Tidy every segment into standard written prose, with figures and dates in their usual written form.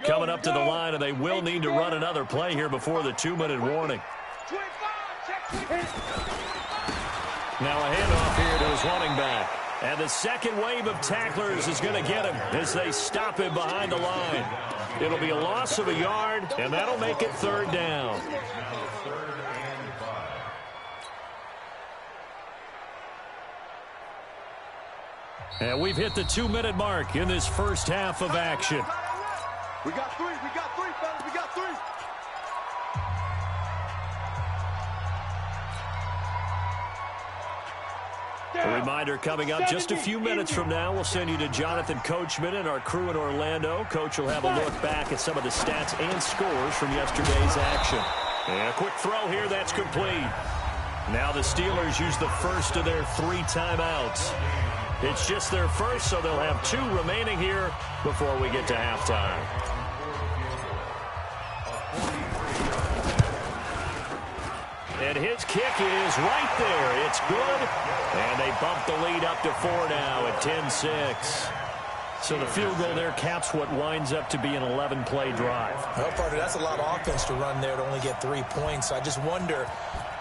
coming up to the line, and they will need to run another play here before the 2-minute warning. Now a handoff here to his running back. And the second wave of tacklers is going to get him as they stop him behind the line. It'll be a loss of a yard, and that'll make it 3rd down. And we've hit the 2-minute mark in this first half of action. We got three, fellas, we got 3. A reminder coming up just a few minutes from now. We'll send you to Jonathan Coachman and our crew in Orlando. Coach will have a look back at some of the stats and scores from yesterday's action. And a quick throw here, that's complete. Now the Steelers use the first of their 3 timeouts. It's just their first, so they'll have 2 remaining here before we get to halftime. And his kick is right there. It's good. And they bump the lead up to 4 now at 10-6. So the field goal there caps what winds up to be an 11-play drive. Well, partner, that's a lot of offense to run there to only get 3 points. I just wonder,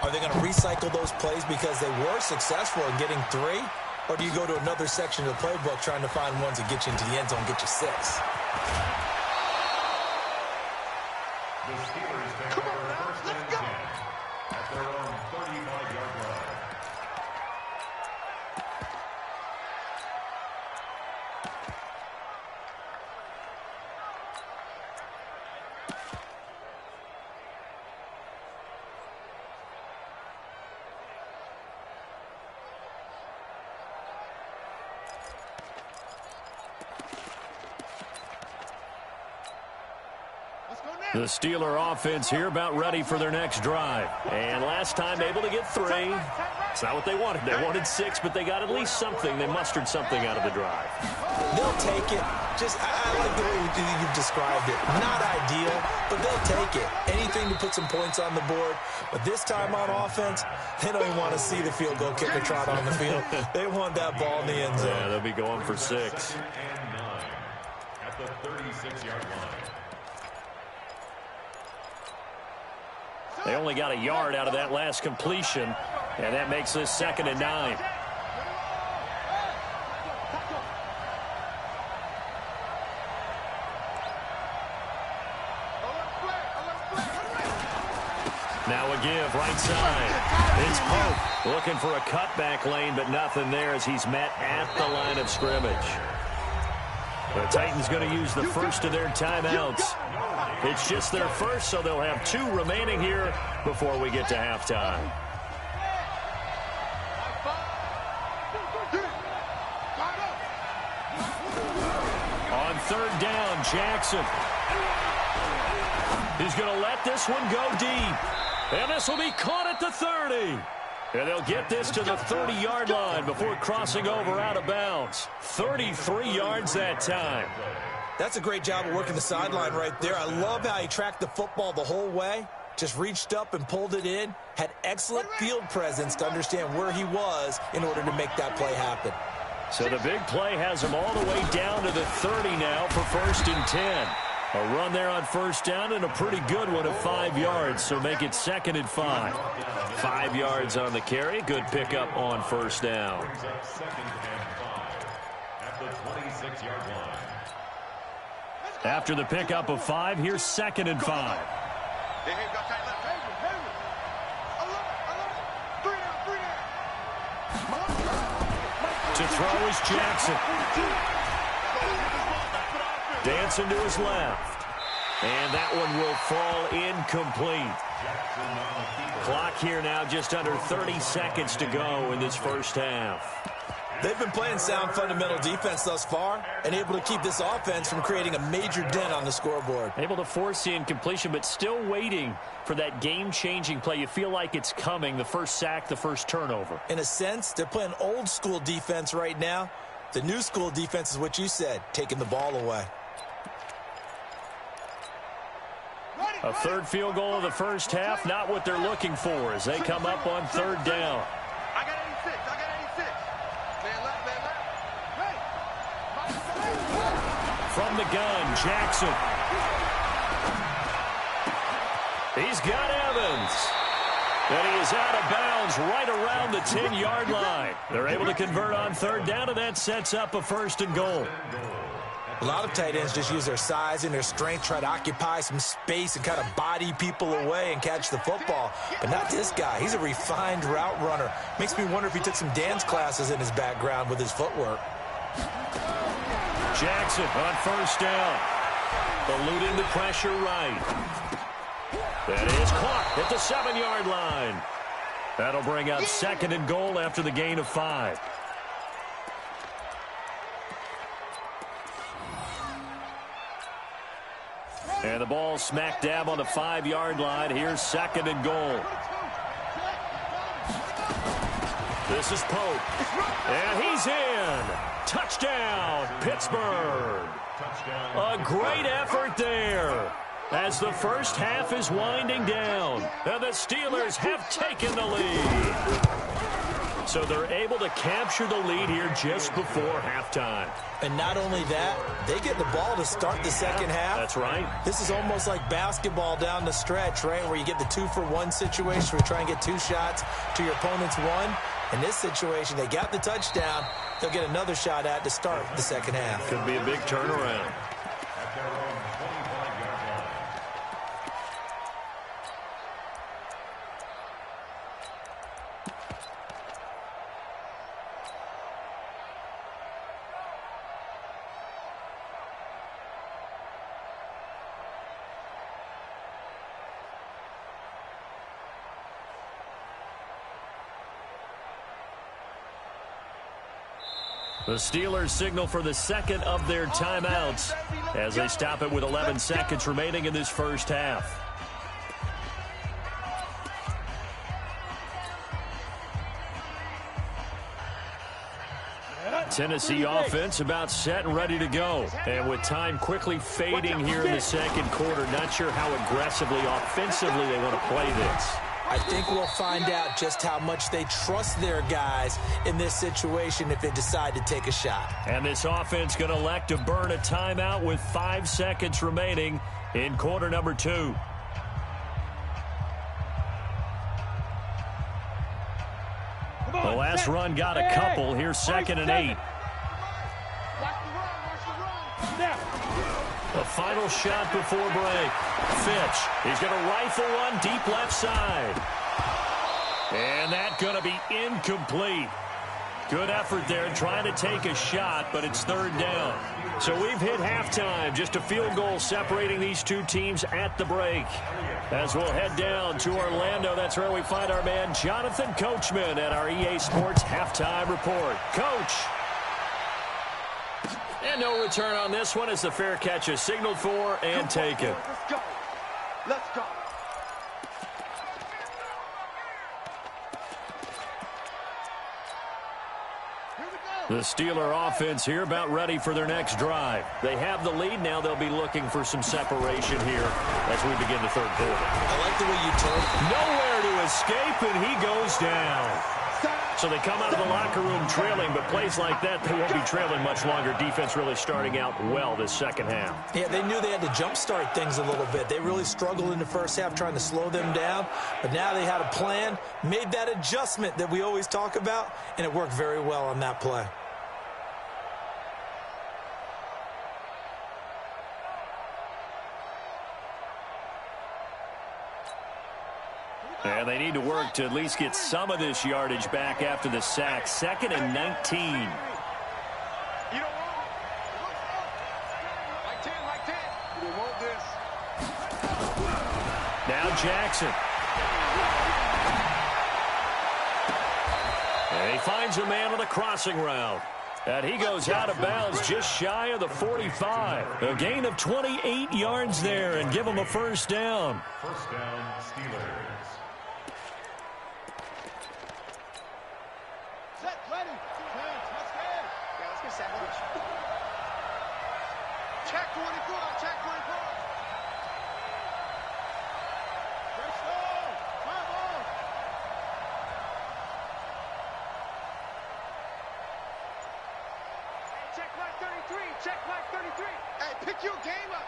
are they going to recycle those plays because they were successful in getting 3? Or do you go to another section of the playbook trying to find ones that get you into the end zone, get you 6? The Steelers take over 1st and 10 at their own 35-yard line. The Steeler offense here about ready for their next drive. And last time able to get 3. It's not what they wanted. They wanted 6, but they got at least something. They mustered something out of the drive. They'll take it. I like the way you've described it. Not ideal, but they'll take it. Anything to put some points on the board. But this time on offense, they don't even want to see the field goal kicker trot on the field. They want that ball in the end zone. Yeah, they'll be going for 6. 1st and 9 at the 36-yard line. They only got a yard out of that last completion, and that makes this 2nd and 9. Now a give right side. It's Pope looking for a cutback lane, but nothing there as he's met at the line of scrimmage. The Titans going to use the first of their timeouts. It's just their first, so they'll have 2 remaining here before we get to halftime. On 3rd down, Jackson. He's going to let this one go deep. And this will be caught at the 30. And they'll get this to the 30-yard line before crossing over out of bounds. 33 yards that time. That's a great job of working the sideline right there. I love how he tracked the football the whole way. Just reached up and pulled it in. Had excellent field presence to understand where he was in order to make that play happen. So the big play has him all the way down to the 30 now for 1st and 10. A run there on 1st down and a pretty good one of 5 yards. So make it 2nd and 5. 5 yards on the carry. Good pickup on 1st down. Brings up 2nd and 5 at the 26-yard line. After the pickup of 5, here's 2nd and 5. To throw is Jackson. Dancing to his left. And that one will fall incomplete. Clock here now just under 30 seconds to go in this first half. They've been playing sound fundamental defense thus far and able to keep this offense from creating a major dent on the scoreboard. Able to force the incompletion, but still waiting for that game-changing play. You feel like it's coming, the first sack, the first turnover. In a sense, they're playing old-school defense right now. The new-school defense is what you said, taking the ball away. A 3rd field goal of the first half, not what they're looking for as they come up on 3rd down. I got 86. Man left. From the gun, Jackson He's got Evans. And he is out of bounds right around the 10-yard line. They're able to convert on third down, and that sets up a 1st and goal. A lot of tight ends just use their size and their strength, try to occupy some space and kind of body people away and catch the football. But not this guy. He's a refined route runner. Makes me wonder if he took some dance classes in his background with his footwork. Jackson on 1st down. Eluding the pressure right. That is caught at the 7-yard line. That'll bring up 2nd and goal after the gain of 5. And the ball smack dab on the 5-yard line. Here's 2nd and goal. This is Pope. And he's in. Touchdown, Pittsburgh. A great effort there as the first half is winding down. And the Steelers have taken the lead. So they're able to capture the lead here just before halftime. And not only that, they get the ball to start the second half. That's right. This is almost like basketball down the stretch, right, where you get the 2-for-1 situation where you try and get 2 shots to your opponent's 1. In this situation, they got the touchdown. They'll get another shot at to start the second half. Could be a big turnaround. The Steelers signal for the 2nd of their timeouts as they stop it with 11 seconds remaining in this first half. Tennessee offense about set and ready to go. And with time quickly fading here in the second quarter, not sure how aggressively, offensively they want to play this. I think we'll find out just how much they trust their guys in this situation if they decide to take a shot. And this offense going to elect to burn a timeout with 5 seconds remaining in quarter number 2. The last run got a couple. Here's 2nd and 8. The final shot before break. Fitch, he's going to rifle one deep left side. And that's going to be incomplete. Good effort there trying to take a shot, but it's 3rd down. So we've hit halftime. Just a field goal separating these two teams at the break. As we'll head down to Orlando, that's where we find our man Jonathan Coachman at our EA Sports Halftime Report. Coach. And no return on this one as the fair catch is signaled for and taken. Let's go. Let's go. The Steeler offense here about ready for their next drive. They have the lead. Now they'll be looking for some separation here as we begin the 3rd quarter. I like the way you told him. Nowhere to escape, and he goes down. So they come out of the locker room trailing, but plays like that, they won't be trailing much longer. Defense really starting out well this second half. Yeah, they knew they had to jumpstart things a little bit. They really struggled in the first half trying to slow them down, but now they had a plan, made that adjustment that we always talk about, and it worked very well on that play. And they need to work to at least get some of this yardage back after the sack. 2nd and 19. You don't want it. Like 10, like 10. We want this. Now Jackson. And he finds a man on the crossing route. And he goes out of bounds just shy of the 45. A gain of 28 yards there and give him a 1st down. 1st down, Steelers. Check 24, check 24. Let's go. Come on. Check mark 33, check mark 33. Hey, pick your game up.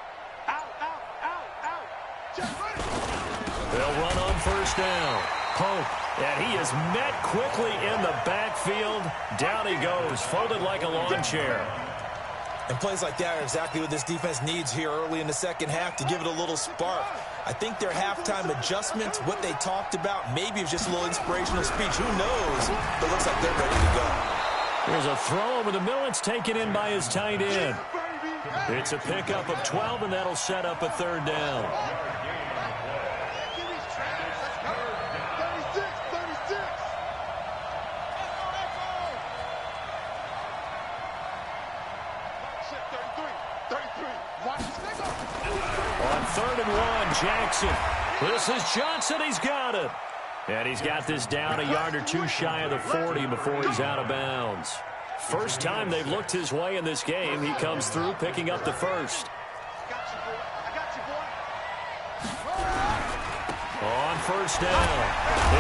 They'll run on first down. Pope, and he is met quickly in the backfield. Down he goes, folded like a lawn chair. And plays like that are exactly what this defense needs here early in the second half to give it a little spark. I think their halftime adjustment, what they talked about, maybe it was just a little inspirational speech. Who knows? But it looks like they're ready to go. There's a throw over the middle. It's taken in by his tight end. It's a pickup of 12, and that'll set up a third down. On 3rd and 1, Jackson. This is Johnson. He's got it. And he's got this down a yard or two shy of the 40 before he's out of bounds. First time they've looked his way in this game. He comes through picking up the first. On first down,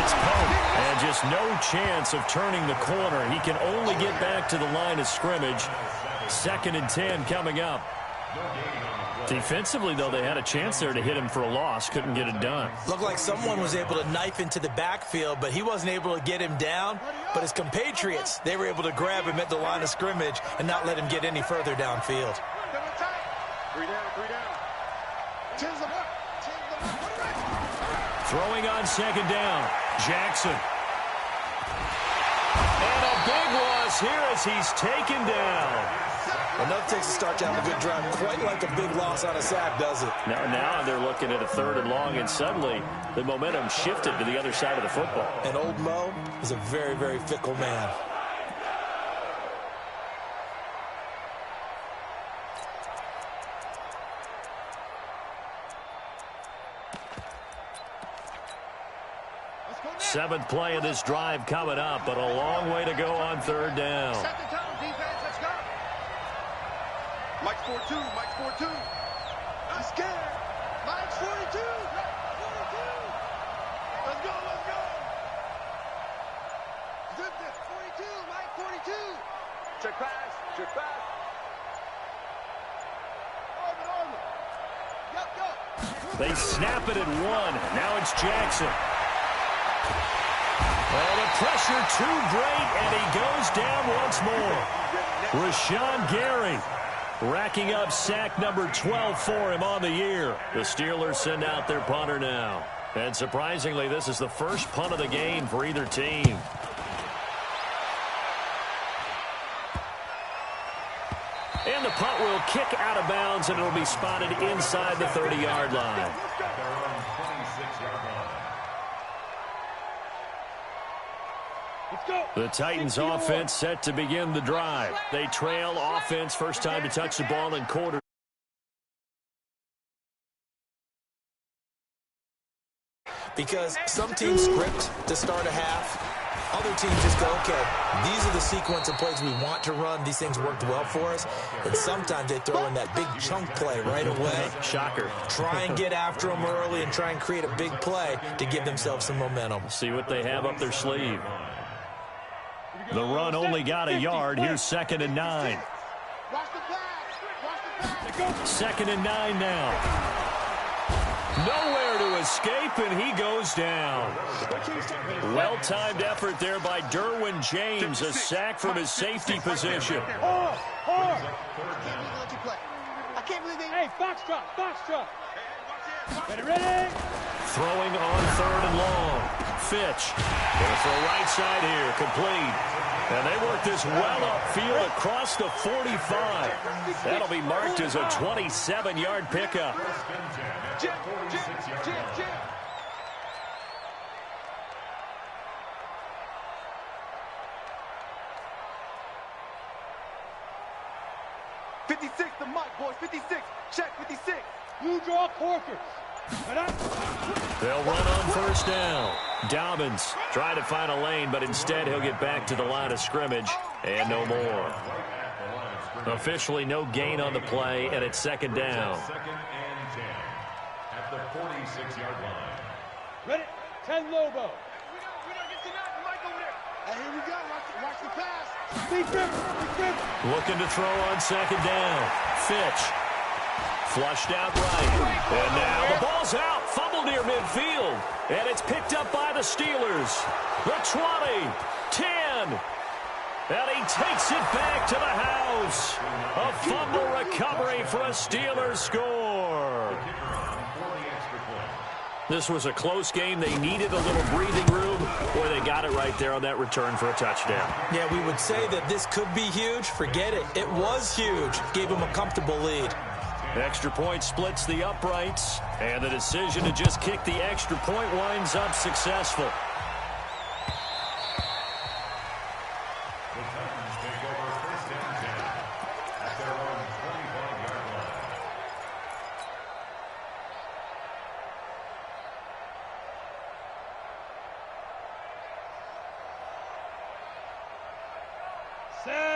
it's Pope. And just no chance of turning the corner. He can only get back to the line of scrimmage. 2nd and 10 coming up. Defensively, though, they had a chance there to hit him for a loss. Couldn't get it done. Looked like someone was able to knife into the backfield, but he wasn't able to get him down. But his compatriots, they were able to grab him at the line of scrimmage and not let him get any further downfield. Throwing on 2nd down, Jackson. And a big loss here as he's taken down. Enough takes a start to have a good drive. Quite like a big loss on a sack, does it? Now they're looking at a 3rd and long, and suddenly the momentum shifted to the other side of the football. And old Mo is a very, very fickle man. Seventh play of this drive coming up, but a long way to go on 3rd down. Set the tone, defense. Let's go. Mike's 4-2. Mike's 4-2. I'm scared. Mike's 42. 42. Let's go. Let's go. Zip it. 42. Mike 42. Check pass. Check pass. Orbit. Yup. They snap it at 1. Now it's Jackson. Oh, the pressure too great, and he goes down once more. Rashawn Gary racking up sack number 12 for him on the year. The Steelers send out their punter now. And surprisingly, this is the first punt of the game for either team. And the punt will kick out of bounds, and it'll be spotted inside the 30-yard line. The Titans offense set to begin the drive. They trail offense, first time to touch the ball in quarter. Because some teams script to start a half. Other teams just go, okay, these are the sequence of plays we want to run. These things worked well for us. And sometimes they throw in that big chunk play right away. Shocker. Try and get after them early and try and create a big play to give themselves some momentum. See what they have up their sleeve. The run only got a yard. Here's 2nd and 9. 2nd and 9 now. Nowhere to escape, and he goes down. Well-timed effort there by Derwin James. A sack from his safety position. I can't believe they... Hey, box drop. Ready? Throwing on 3rd and long. Fitch. Going to throw right side here. Complete. And they work this well upfield across the 45. That'll be marked as a 27-yard pickup. Jim. 56, the mic, boys. 56. Check 56. You draw Corker. They'll run on first down. Dobbins trying to find a lane, but instead he'll get back to the line of scrimmage and no more. Officially no gain on the play, and it's 2nd down. 2nd and 10 at the 46-yard line. Ready? 10 Lobo. We don't get to that. Mike over there. And here we go. Watch the pass. Big grip. Looking to throw on 2nd down. Fitch Flushed out right. And now the ball's out. Fumble near midfield. And it's picked up by the Steelers. The 20, 10. And he takes it back to the house. A fumble recovery for a Steelers score. This was a close game. They needed a little breathing room. Boy, they got it right there on that return for a touchdown. Yeah, we would say that this could be huge. Forget it. It was huge. Gave them a comfortable lead. Extra point splits the uprights. And the decision to just kick the extra point winds up successful.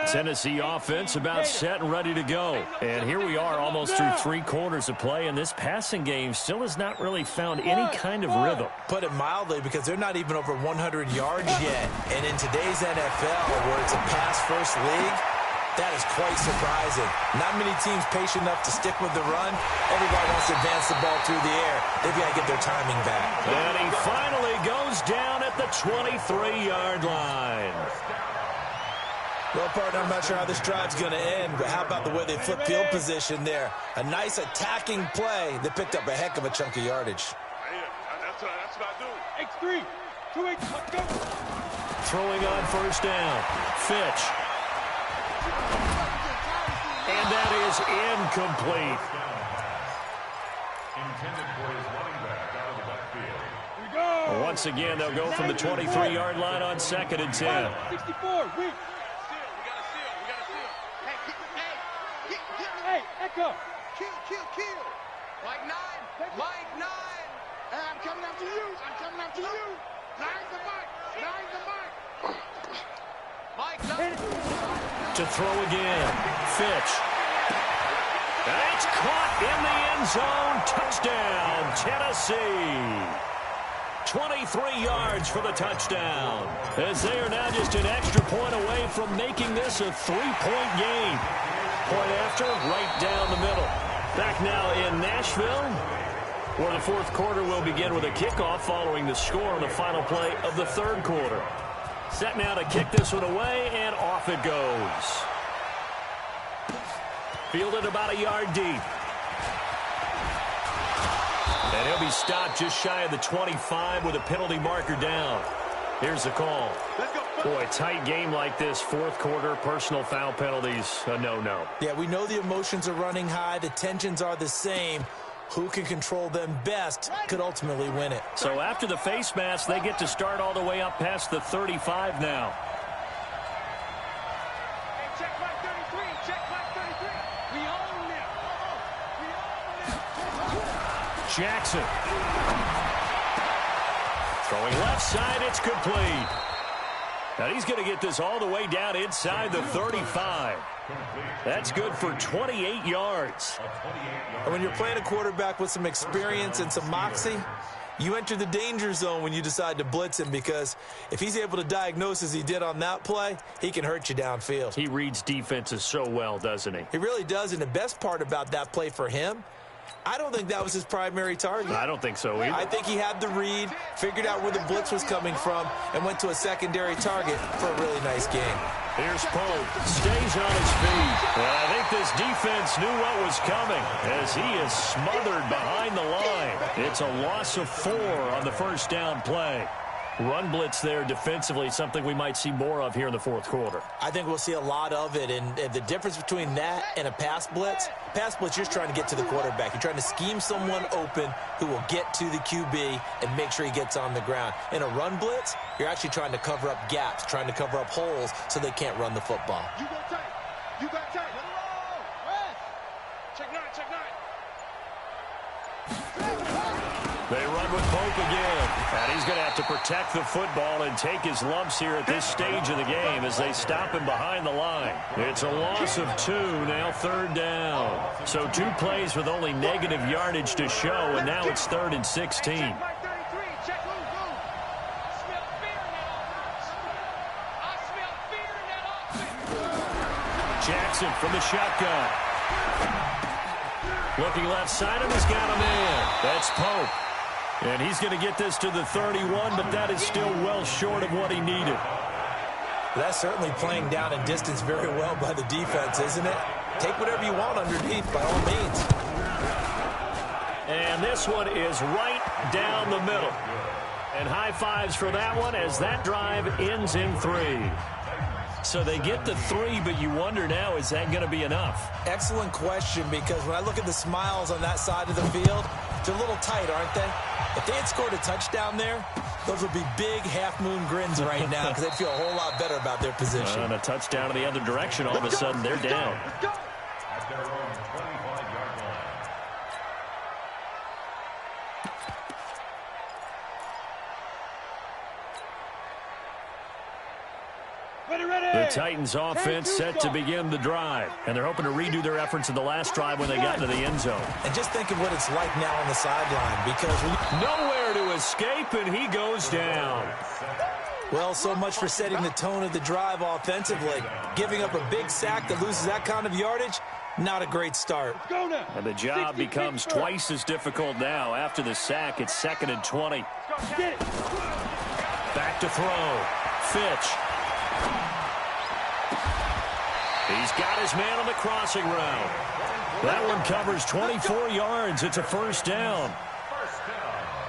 Tennessee offense about set and ready to go. And here we are almost through 3 quarters of play, and this passing game still has not really found any kind of rhythm. Put it mildly, because they're not even over 100 yards yet. And in today's NFL, where it's a pass-first league, that is quite surprising. Not many teams patient enough to stick with the run. Everybody wants to advance the ball through the air. They've got to get their timing back. And he finally goes down at the 23-yard line. Well, partner, I'm not sure how this drive's going to end, but how about the way they flip field position there? A nice attacking play that picked up a heck of a chunk of yardage. That's what I do. X3, 2X, let's go. Throwing on first down. Fitch. And that is incomplete. Intended for his running back out of the backfield. Once again, they'll go from the 23-yard line on 2nd and 10. 64, weak. Hey, Echo. Kill. Mike 9. Hey, I'm coming after you. Nine's the mic. Mike 9. To throw again. Fitch. That's caught in the end zone. Touchdown, Tennessee. 23 yards for the touchdown. As they are now just an extra point away from making this a 3-point game. Point after, right down the middle. Back now in Nashville, where the 4th quarter will begin with a kickoff following the score on the final play of the 3rd quarter. Set now to kick this one away, and off it goes. Fielded about a yard deep. And he'll be stopped just shy of the 25 with a penalty marker down. Here's the call. Boy, tight game like this, 4th quarter, personal foul penalties, a no-no. Yeah, we know the emotions are running high. The tensions are the same. Who can control them best could ultimately win it. So after the face mask, they get to start all the way up past the 35 now. Hey, check flag 33. We own them. Jackson. Throwing left side, it's complete. Now he's going to get this all the way down inside the 35. That's good for 28 yards. And when you're playing a quarterback with some experience and some moxie, you enter the danger zone when you decide to blitz him, because if he's able to diagnose as he did on that play, he can hurt you downfield. He reads defenses so well, doesn't he? He really does, and the best part about that play for him, I don't think that was his primary target. I don't think so either. I think he had the read, figured out where the blitz was coming from, and went to a secondary target for a really nice game. Here's Pope. Stays on his feet. Well, I think this defense knew what was coming as he is smothered behind the line. It's a loss of 4 on the first down play. Run blitz there defensively, something we might see more of here in the 4th quarter. I think we'll see a lot of it, and the difference between that and a pass blitz, you're just trying to get to the quarterback. You're trying to scheme someone open who will get to the QB and make sure he gets on the ground. In a run blitz, you're actually trying to cover up gaps, trying to cover up holes so they can't run the football. You got tight. Let it roll. Rest. Check 9. They run with Pope again. And he's going to have to protect the football and take his lumps here at this stage of the game as they stop him behind the line. It's a loss of 2, now 3rd down. So 2 plays with only negative yardage to show, and now it's 3rd and 16. Check flag 33. Check who. I smell fear in that offense. Jackson from the shotgun. Looking left side, and he's got a man. That's Pope. And he's going to get this to the 31, but that is still well short of what he needed. That's certainly playing down in distance very well by the defense, isn't it? Take whatever you want underneath, by all means. And this one is right down the middle. And high fives for that one as that drive ends in 3. So they get the 3, but you wonder now, is that going to be enough? Excellent question, because when I look at the smiles on that side of the field, they're a little tight, aren't they? If they had scored a touchdown there, those would be big half-moon grins right now because they'd feel a whole lot better about their position. And a touchdown in the other direction, all of a sudden they're down. At their own 25-yard line. The Titans offense set to begin the drive, and they're hoping to redo their efforts in the last drive when they got into the end zone. And just think of what it's like now on the sideline, because nowhere to escape, and he goes down. Well, so much for setting the tone of the drive offensively. Giving up a big sack that loses that kind of yardage, not a great start. And the job becomes twice as difficult now. After the sack, it's 2nd and 20. Back to throw. Fitch. He's got his man on the crossing route. That one covers 24 yards. It's a first down.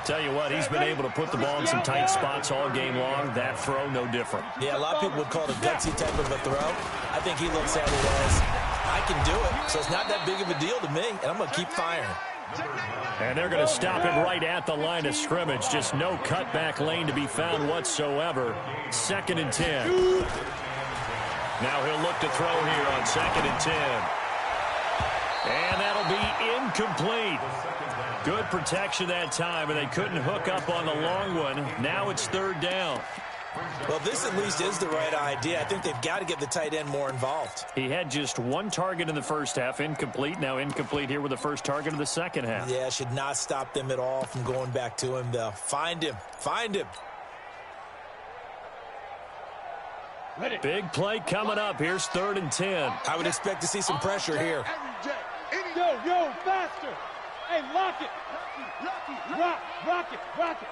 Tell you what, he's been able to put the ball in some tight spots all game long. That throw, no different. Yeah, a lot of people would call it a gutsy type of a throw. I think he looks at it as, I can do it, so it's not that big of a deal to me, and I'm going to keep firing. And they're going to stop it right at the line of scrimmage. Just no cutback lane to be found whatsoever. 2nd and 10. Now he'll look to throw here on 2nd and 10. And that'll be incomplete. Good protection that time, and they couldn't hook up on the long one. Now it's 3rd down. Well, this at least is the right idea. I think they've got to get the tight end more involved. He had just 1 target in the first half, incomplete. Now incomplete here with the first target of the second half. Yeah, should not stop them at all from going back to him, though. Find him. Find him. Big play coming up. Here's 3rd and 10. I would expect to see some pressure here. Yo, faster. Hey, lock it. Rock it.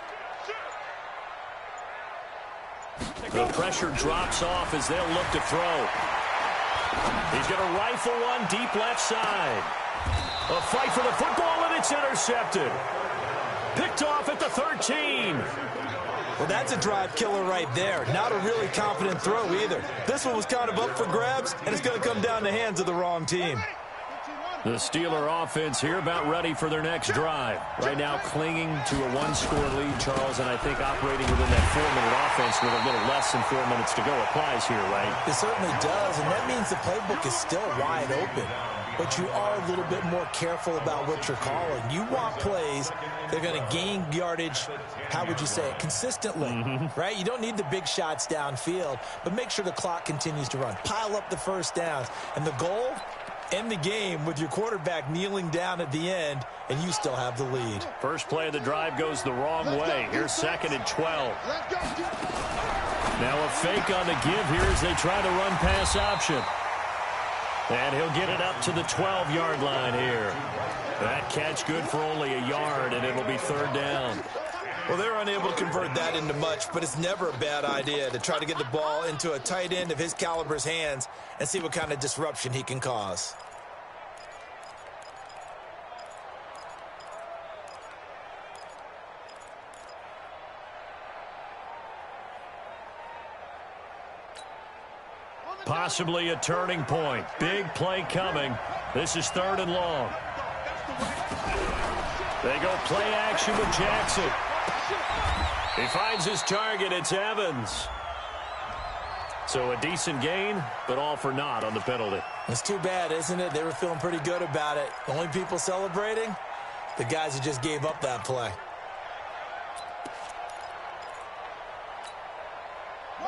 The pressure drops off as they'll look to throw. He's going to rifle one deep left side. A fight for the football, and it's intercepted. Picked off at the 13. Well, that's a drive killer right there. Not a really confident throw either. This one was kind of up for grabs, and it's going to come down the hands of the wrong team. The Steeler offense here about ready for their next drive. Right now clinging to a 1-score lead, Charles, and I think operating within that 4-minute offense with a little less than 4 minutes to go applies here, right? It certainly does, and that means the playbook is still wide open. But you are a little bit more careful about what you're calling. You want plays that are going to gain yardage, how would you say it, consistently, right? You don't need the big shots downfield, but make sure the clock continues to run. Pile up the first downs. And the goal, end the game with your quarterback kneeling down at the end, and you still have the lead. First play of the drive goes the wrong way. Here's 2nd and 12. Now a fake on the give here as they try to run pass option. And he'll get it up to the 12-yard line here. That catch good for only a yard, and it'll be 3rd down. Well, they're unable to convert that into much, but it's never a bad idea to try to get the ball into a tight end of his caliber's hands and see what kind of disruption he can cause. Possibly a turning point. Big play coming. This is 3rd and long. They go play action with Jackson. He finds his target. It's Evans. So a decent gain, but all for naught on the penalty. It's too bad, isn't it? They were feeling pretty good about it. The only people celebrating, the guys who just gave up that play.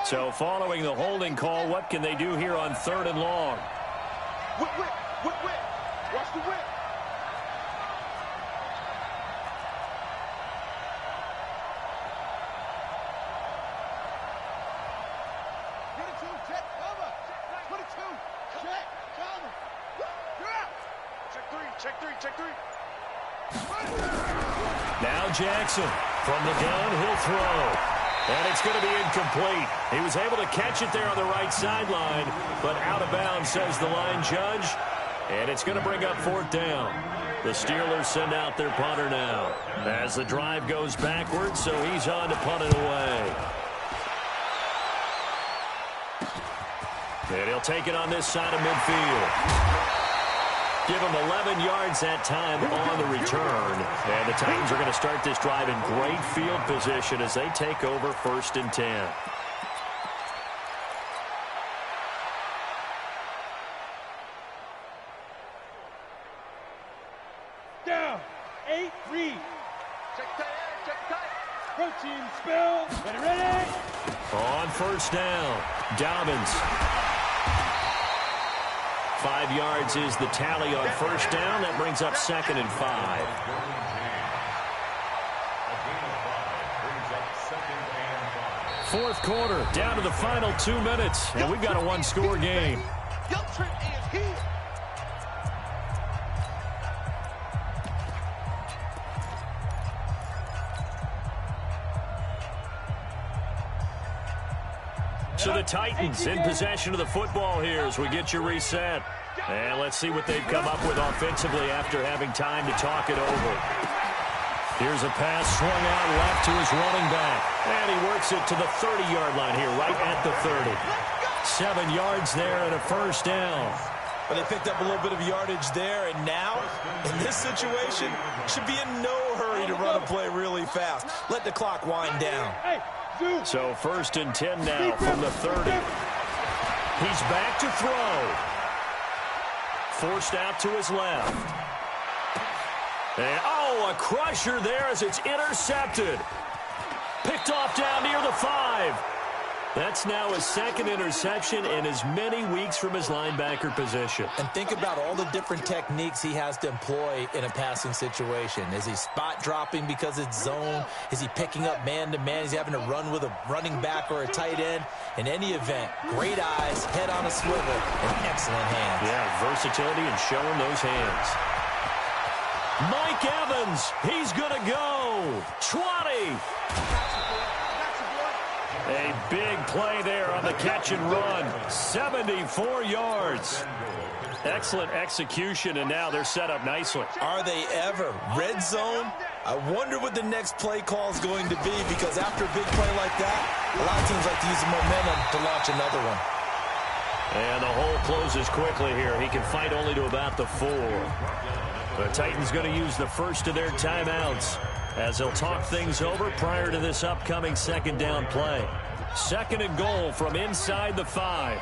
So following the holding call, what can they do here on 3rd and long? Whip. Watch the whip. Check three. Now Jackson from the downhill throw. And it's going to be incomplete. He was able to catch it there on the right sideline, but out of bounds, says the line judge. And it's going to bring up 4th down. The Steelers send out their punter now as the drive goes backwards, so he's on to punt it away. And he'll take it on this side of midfield. Give him 11 yards that time on the return. And the Titans are going to start this drive in great field position as they take over 1st and 10. Down. 8, read. Check tight. Protein spill. Get ready. On 1st down, Dobbins. 5 yards is the tally on 1st down. That brings up 2nd and 5. Fourth quarter, down to the final 2 minutes, and we've got a one-score game. So the Titans in possession of the football here as we get you reset. And let's see what they've come up with offensively after having time to talk it over. Here's a pass swung out left to his running back. And he works it to the 30-yard line here, right at the 30. 7 yards there and a 1st down. But they picked up a little bit of yardage there, and now, in this situation, should be in no hurry to run a play really fast. Let the clock wind down. So 1st and 10 now from the 30. He's back to throw. Forced out to his left. And, oh, a crusher there as it's intercepted. Picked off down near the 5. That's now his 2nd interception in as many weeks from his linebacker position. And think about all the different techniques he has to employ in a passing situation. Is he spot dropping because it's zone? Is he picking up man-to-man? Is he having to run with a running back or a tight end? In any event, great eyes, head on a swivel, and excellent hands. Yeah, versatility and showing those hands. Mike Evans, he's going to go. 20. A big play there on the catch and run. 74 yards. Excellent execution, and now they're set up nicely. Are they ever? Red zone? I wonder what the next play call is going to be, because after a big play like that, a lot of teams like to use the momentum to launch another one. And the hole closes quickly here. He can fight only to about the 4. The Titans going to use the first of their timeouts as they'll talk things over prior to this upcoming 2nd down play. 2nd and goal from inside the 5.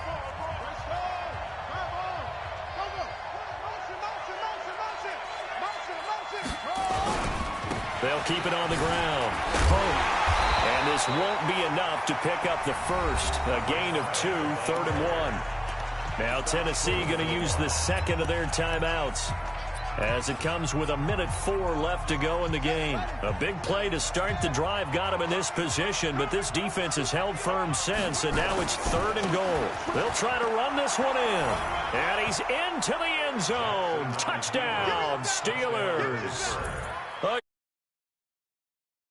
They'll keep it on the ground. And this won't be enough to pick up the first. A gain of 2, 3rd and 1. Now Tennessee going to use the 2nd of their timeouts, as it comes with 1:04 left to go in the game. A big play to start the drive got him in this position, but this defense has held firm since, and now it's 3rd and goal. They'll try to run this one in. And he's into the end zone. Touchdown, Steelers.